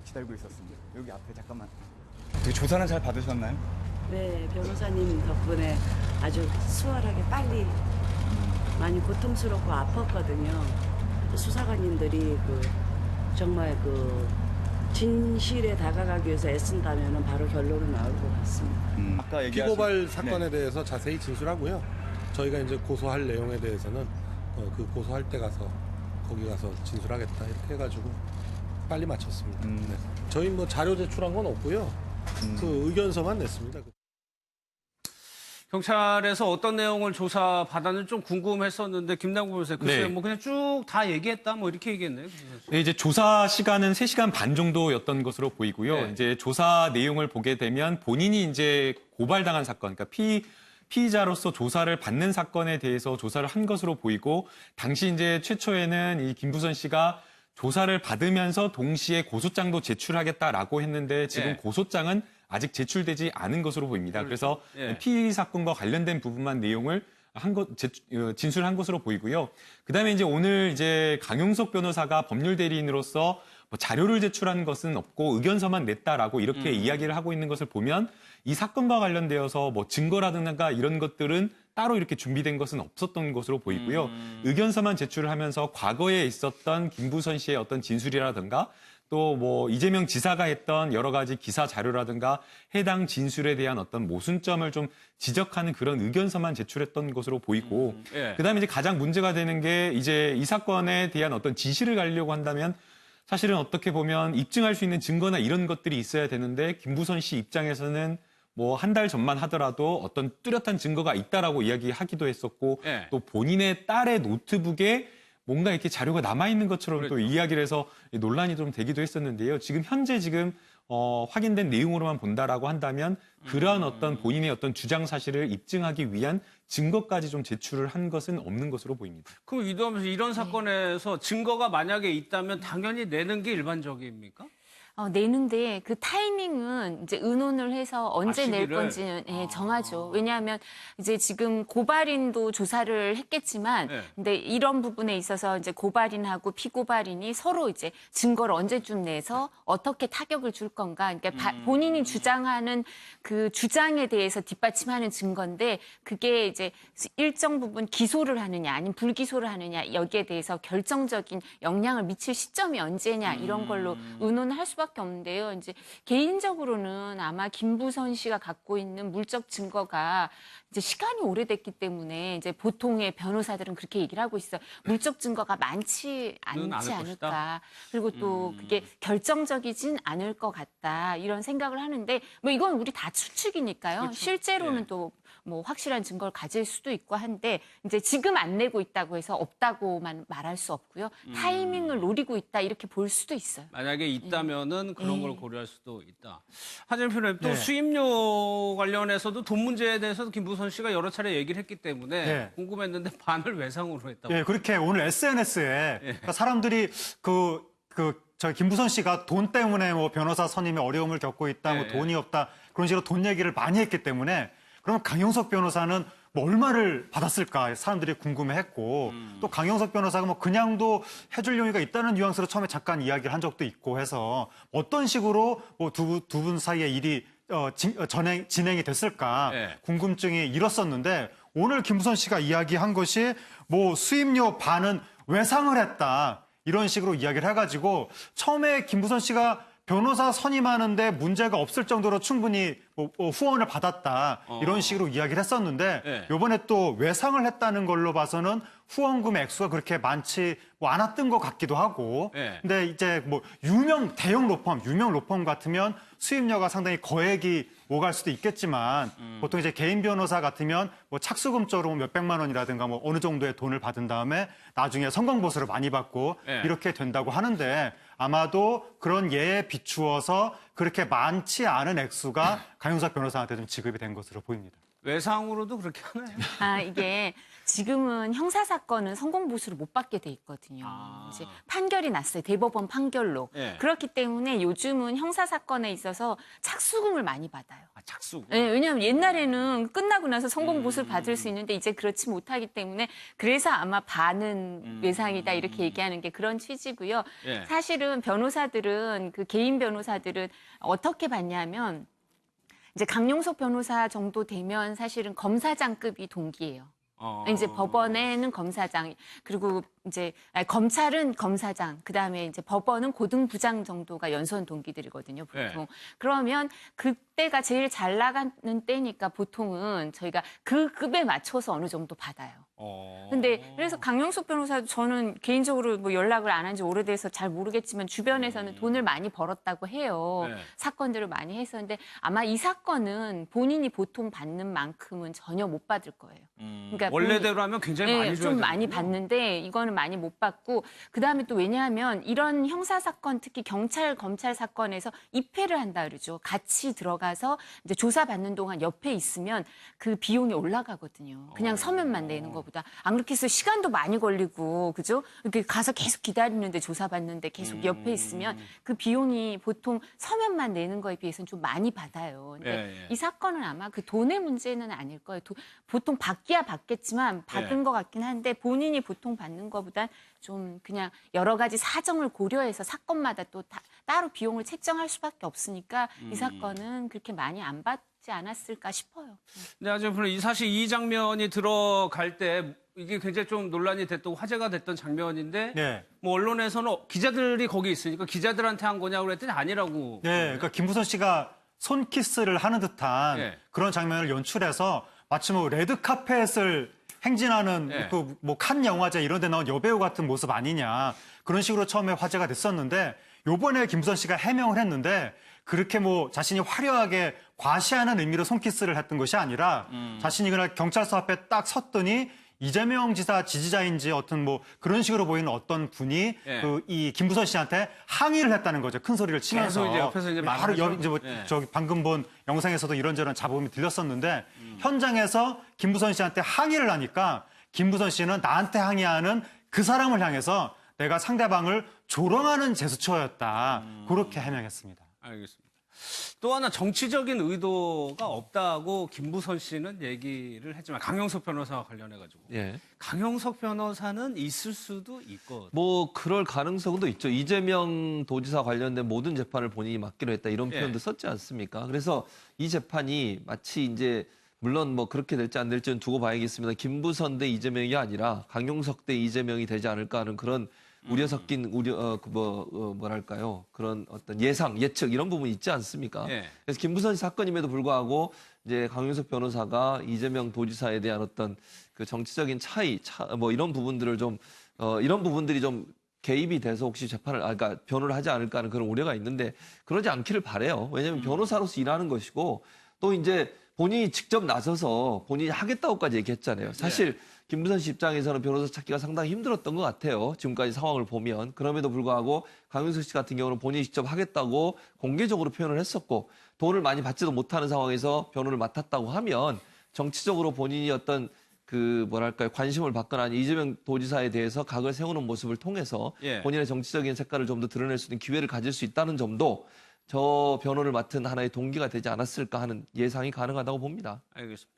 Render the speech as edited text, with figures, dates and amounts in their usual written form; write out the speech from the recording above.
기다리고 있었습니다. 여기 앞에 잠깐만. 어떻게 조사는 잘 받으셨나요? 네, 변호사님 덕분에 아주 수월하게 빨리 많이 고통스럽고 아팠거든요. 수사관님들이 정말 진실에 다가가기 위해서 애쓴다면 바로 결론은 나올 것 같습니다. 아까 얘기하신 피고발 사건에 대해서 자세히 진술하고요. 저희가 이제 고소할 내용에 대해서는 그 고소할 때 가서 거기 가서 진술하겠다 이렇게 해가지고 빨리 마쳤습니다. 네. 저희 뭐 자료 제출한 건 없고요. 그 의견서만 냈습니다. 경찰에서 어떤 내용을 조사받았는지 좀 궁금했었는데 김남국 변호사 글쎄요, 네. 뭐 그냥 쭉 다 얘기했다 뭐 이렇게 얘기했네요. 네, 이제 조사 시간은 3시간 반 정도였던 것으로 보이고요. 네. 이제 조사 내용을 보게 되면 본인이 이제 고발당한 사건, 그러니까 피의자로서 조사를 받는 사건에 대해서 조사를 한 것으로 보이고, 당시 이제 최초에는 이 김부선 씨가 조사를 받으면서 동시에 고소장도 제출하겠다라고 했는데 지금 네. 고소장은 아직 제출되지 않은 것으로 보입니다. 그래서 네. 피의 사건과 관련된 부분만 내용을 진술한 것으로 보이고요. 그다음에 이제 오늘 이제 강용석 변호사가 법률 대리인으로서 뭐 자료를 제출한 것은 없고 의견서만 냈다라고 이렇게 이야기를 하고 있는 것을 보면 이 사건과 관련되어서 뭐 증거라든가 이런 것들은 따로 이렇게 준비된 것은 없었던 것으로 보이고요. 의견서만 제출을 하면서 과거에 있었던 김부선 씨의 어떤 진술이라든가 또 뭐 이재명 지사가 했던 여러 가지 기사 자료라든가 해당 진술에 대한 어떤 모순점을 좀 지적하는 그런 의견서만 제출했던 것으로 보이고, 예. 그다음에 이제 가장 문제가 되는 게 이제 이 사건에 대한 어떤 지시를 가려고 한다면 사실은 어떻게 보면 입증할 수 있는 증거나 이런 것들이 있어야 되는데 김부선 씨 입장에서는 뭐 한 달 전만 하더라도 어떤 뚜렷한 증거가 있다라고 이야기하기도 했었고, 예. 또 본인의 딸의 노트북에 뭔가 이렇게 자료가 남아있는 것처럼 또 이야기를 해서 논란이 좀 되기도 했었는데요. 지금 현재 확인된 내용으로만 본다라고 한다면 그러한 어떤 본인의 어떤 주장 사실을 입증하기 위한 증거까지 좀 제출을 한 것은 없는 것으로 보입니다. 그럼 이도하면서 이런 사건에서 증거가 만약에 있다면 당연히 내는 게 일반적입니까? 내는데 그 타이밍은 이제 의논을 해서 언제 낼 시기를? 건지는 정하죠. 왜냐하면 이제 지금 고발인도 조사를 했겠지만, 네. 근데 이런 부분에 있어서 이제 고발인하고 피고발인이 서로 이제 증거를 언제쯤 내서 어떻게 타격을 줄 건가. 그러니까 본인이 주장하는 그 주장에 대해서 뒷받침하는 증거인데 그게 이제 일정 부분 기소를 하느냐 아니면 불기소를 하느냐 여기에 대해서 결정적인 영향을 미칠 시점이 언제냐 이런 걸로 의논할 수밖에 없는데요. 이제 개인적으로는 아마 김부선 씨가 갖고 있는 물적 증거가 이제 시간이 오래됐기 때문에 이제 보통의 변호사들은 그렇게 얘기를 하고 있어요. 물적 증거가 많지 않지 않을까. 그리고 또 그게 결정적이진 않을 것 같다. 이런 생각을 하는데 뭐 이건 우리 다 추측이니까요. 그렇죠. 실제로는 예. 또 뭐 확실한 증거를 가질 수도 있고 한데 이제 지금 안 내고 있다고 해서 없다고만 말할 수 없고요. 타이밍을 노리고 있다 이렇게 볼 수도 있어요. 만약에 있다면은 그런 예. 걸 고려할 수도 있다. 하재민 표현님 또 네. 수임료 관련해서도 돈 문제에 대해서도 김부선 씨가 여러 차례 얘기를 했기 때문에 네. 궁금했는데 반을 외상으로 했다고. 예, 그렇게 오늘 SNS에 사람들이 저 김부선 씨가 돈 때문에 뭐 변호사 선임에 어려움을 겪고 있다, 뭐 네. 돈이 없다 그런 식으로 돈 얘기를 많이 했기 때문에 그럼 강용석 변호사는 뭐 얼마를 받았을까 사람들이 궁금해했고 또 강용석 변호사가 뭐 그냥도 해줄 용의가 있다는 뉘앙스로 처음에 잠깐 이야기를 한 적도 있고 해서 어떤 식으로 뭐 두 분 사이의 일이 진행이 됐을까 네. 궁금증이 일었었는데 오늘 김부선 씨가 이야기한 것이 뭐 수임료 반은 외상을 했다. 이런 식으로 이야기를 해가지고 처음에 김부선 씨가 변호사 선임하는데 문제가 없을 정도로 충분히 뭐 후원을 받았다. 이런 식으로 이야기를 했었는데 네. 이번에 또 외상을 했다는 걸로 봐서는 후원금의 액수가 그렇게 많지 뭐 않았던 것 같기도 하고 네. 근데 이제 뭐 유명 로펌 같으면 수임료가 상당히 거액이 오갈 수도 있겠지만 보통 이제 개인 변호사 같으면 뭐 착수금조로 몇백만 원이라든가 뭐 어느 정도의 돈을 받은 다음에 나중에 성공보수를 많이 받고 네. 이렇게 된다고 하는데 아마도 그런 예에 비추어서 그렇게 많지 않은 액수가 강용석 변호사한테 좀 지급이 된 것으로 보입니다. 외상으로도 그렇게 하나요? 이게 지금은 형사 사건은 성공 보수를 못 받게 돼 있거든요. 아. 이제 판결이 났어요. 대법원 판결로. 예. 그렇기 때문에 요즘은 형사 사건에 있어서 착수금을 많이 받아요. 아, 착수. 네, 왜냐하면 옛날에는 끝나고 나서 성공 보수를 받을 수 있는데 이제 그렇지 못하기 때문에 그래서 아마 반은 외상이다 이렇게 얘기하는 게 그런 취지고요. 예. 사실은 변호사들은 그 개인 변호사들은 어떻게 받냐면 이제 강용석 변호사 정도 되면 사실은 검사장급이 동기예요. 이제 법원에는 검사장, 그리고 이제 검찰은 검사장, 그다음에 이제 법원은 고등부장 정도가 연수원 동기들이거든요, 보통. 그러면 그때가 제일 잘 나가는 때니까 보통은 저희가 그 급에 맞춰서 어느 정도 받아요. 근데 그래서 강용석 변호사도 저는 개인적으로 뭐 연락을 안 한 지 오래돼서 잘 모르겠지만 주변에서는 돈을 많이 벌었다고 해요. 네. 사건들을 많이 했었는데 아마 이 사건은 본인이 보통 받는 만큼은 전혀 못 받을 거예요. 그러니까 원래대로 하면 굉장히 많이 줘야 좀 많이 되는군요. 받는데 이거는 많이 못 받고 그다음에 또 왜냐하면 이런 형사 사건 특히 경찰 검찰 사건에서 입회를 한다 그러죠. 같이 들어가서 이제 조사받는 동안 옆에 있으면 그 비용이 올라가거든요. 그냥 서면만 내는 것보다 안 그렇게 해서 시간도 많이 걸리고 그죠? 이렇게 가서 계속 기다리는데 조사받는데 계속 옆에 있으면 그 비용이 보통 서면만 내는 거에 비해서는 좀 많이 받아요. 근데 이 사건은 아마 그 돈의 문제는 아닐 거예요. 보통 받기야 받겠지만 받은 것 같긴 한데 본인이 보통 받는 것보단 좀 그냥 여러 가지 사정을 고려해서 사건마다 또 따로 비용을 책정할 수밖에 없으니까 이 사건은 그렇게 많이 안 받지 않았을까 싶어요. 네, 아주 사실 이 장면이 들어갈 때 이게 굉장히 좀 논란이 됐던 화제가 됐던 장면인데 네. 뭐 언론에서는 기자들이 거기 있으니까 기자들한테 한 거냐고 그랬더니 아니라고. 네, 그러니까 김부선 씨가 손키스를 하는 듯한 네. 그런 장면을 연출해서 마치 뭐 레드 카펫을 행진하는 네. 그 뭐 칸 영화제 이런 데 나온 여배우 같은 모습 아니냐 그런 식으로 처음에 화제가 됐었는데 요번에 김부선 씨가 해명을 했는데 그렇게 뭐 자신이 화려하게 과시하는 의미로 손키스를 했던 것이 아니라 자신이 그날 경찰서 앞에 딱 섰더니 이재명 지사 지지자인지 어떤 뭐 그런 식으로 보이는 어떤 분이 예. 그 이 김부선 씨한테 항의를 했다는 거죠. 큰 소리를 치면서. 계속 이제 옆에서 이제 바로 말을 하죠. 이제 뭐 예. 저기 방금 본 영상에서도 이런저런 잡음이 들렸었는데 현장에서 김부선 씨한테 항의를 하니까 김부선 씨는 나한테 항의하는 그 사람을 향해서 내가 상대방을 조롱하는 제스처였다. 그렇게 해명했습니다. 알겠습니다. 또 하나 정치적인 의도가 없다고 김부선 씨는 얘기를 했지만 강용석 변호사와 관련해가지고 예. 강용석 변호사는 있을 수도 있거든요. 뭐 그럴 가능성도 있죠. 이재명 도지사 관련된 모든 재판을 본인이 맡기로 했다 이런 예. 표현도 썼지 않습니까? 그래서 이 재판이 마치 이제 물론 뭐 그렇게 될지 안 될지는 두고 봐야겠습니다. 김부선 대 이재명이 아니라 강용석 대 이재명이 되지 않을까 하는 그런 우려 섞인 뭐랄까요? 그런 어떤 예측 이런 부분이 있지 않습니까? 예. 그래서 김부선 사건임에도 불구하고 이제 강용석 변호사가 이재명 도지사에 대한 어떤 그 정치적인 뭐 이런 부분들을 좀 이런 부분들이 좀 개입이 돼서 혹시 재판을 그러니까 변호를 하지 않을까 하는 그런 우려가 있는데 그러지 않기를 바라요. 왜냐하면 변호사로서 일하는 것이고 또 이제 본인이 직접 나서서 본인이 하겠다고까지 얘기했잖아요. 사실 김부선 씨 입장에서는 변호사 찾기가 상당히 힘들었던 것 같아요. 지금까지 상황을 보면. 그럼에도 불구하고 강용석 씨 같은 경우는 본인이 직접 하겠다고 공개적으로 표현을 했었고 돈을 많이 받지도 못하는 상황에서 변호를 맡았다고 하면 정치적으로 본인이 어떤 그 뭐랄까요 관심을 받거나 아니 이재명 도지사에 대해서 각을 세우는 모습을 통해서 예. 본인의 정치적인 색깔을 좀 더 드러낼 수 있는 기회를 가질 수 있다는 점도 저 변호를 맡은 하나의 동기가 되지 않았을까 하는 예상이 가능하다고 봅니다. 알겠습니다.